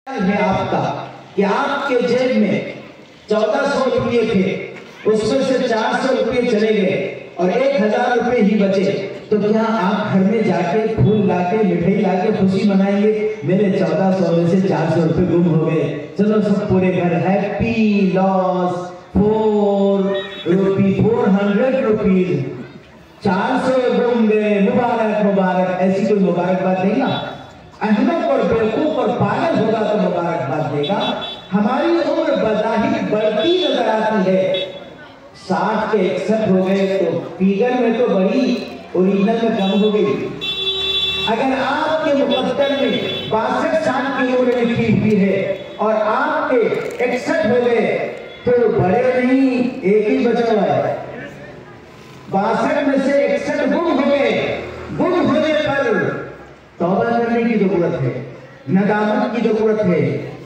है आपका कि आपके जेब में 1400 रुपये थे, उसमें से 400 रुपये चले गए और 1000 रुपये ही बचे, तो क्या आप घर में जाके फूल लाके मिठाई लाके खुशी मनाएंगे? मेरे 1400 में से 400 रुपये गुम हो गए, चलो सब पूरे घर हैप्पी लॉस 400 रुपीज, 400 गुम गए, मुबारक मुबारक। ऐसी कोई मुबारकबाद देगा? अहमक और बेवकूफ और पागल होगा तो मुबारकबाद देगा। हमारी उम्र बज़ाहिर बढ़ती नजर आती है, 60 के 61 हो गए तो फिगर में तो बड़ी, ओरिजिनल में कम हो गई। अगर आपके मुकद्दर में 62-60 की उम्र लिखी हुई है और आपके 61 हो गए तो बड़े नहीं, एक ही बचा हुआ है। 62 में से 61 गुम हो गए। गुम होने पर तौबा करने की जरूरत है, नदामत की जरूरत है,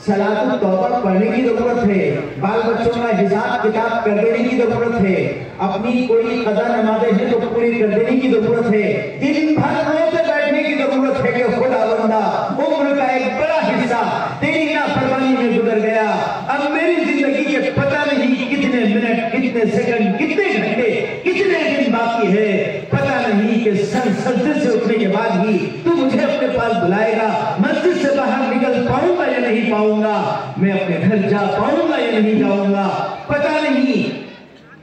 सलातुल तौबा पढ़ने की जरूरत है, बाल बच्चों का हिसाब किताब कर देने की जरूरत है, अपनी कोई कज़ा नमाज़ें हैं तो पूरी कर देने की जरूरत है, दिन भर मुंह पे बैठने की जरूरत है कि खुदावंदा उम्र का एक बड़ा हिस्सा तेरी नाफरमानी में गुजर गया। अब मेरी जिंदगी के पता नहीं कितने मिनट, कितने सेकंड, कितने घंटे, कितने दिन बाकी है, पता नहीं कि सजदे से उठने के बाद ही तू मुझे अपने पास बुलाएगा। मस्जिद से बाहर निकल पाऊंगा या नहीं पाऊंगा, मैं अपने घर जा पाऊंगा या नहीं जाऊंगा, पता नहीं।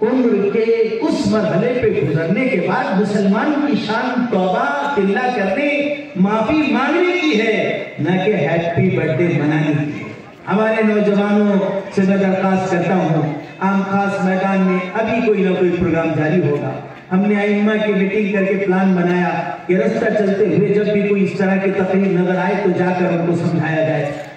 उम्र के उस मरहले पे गुजरने के बाद मुसलमान की शान तौबा तिल्ला करने, माफी मांगने की है, न कि हैप्पी बर्थडे मनाने की है। हमारे नौजवानों से मैं दरखास्त करता हूँ, आम खास मैदान में अभी कोई ना कोई प्रोग्राम जारी होगा। हमने आइम्मा की मीटिंग करके प्लान बनाया कि रास्ता चलते हुए जब भी कोई इस तरह की तकलीफ नजर आए तो जाकर उनको समझाया जाए।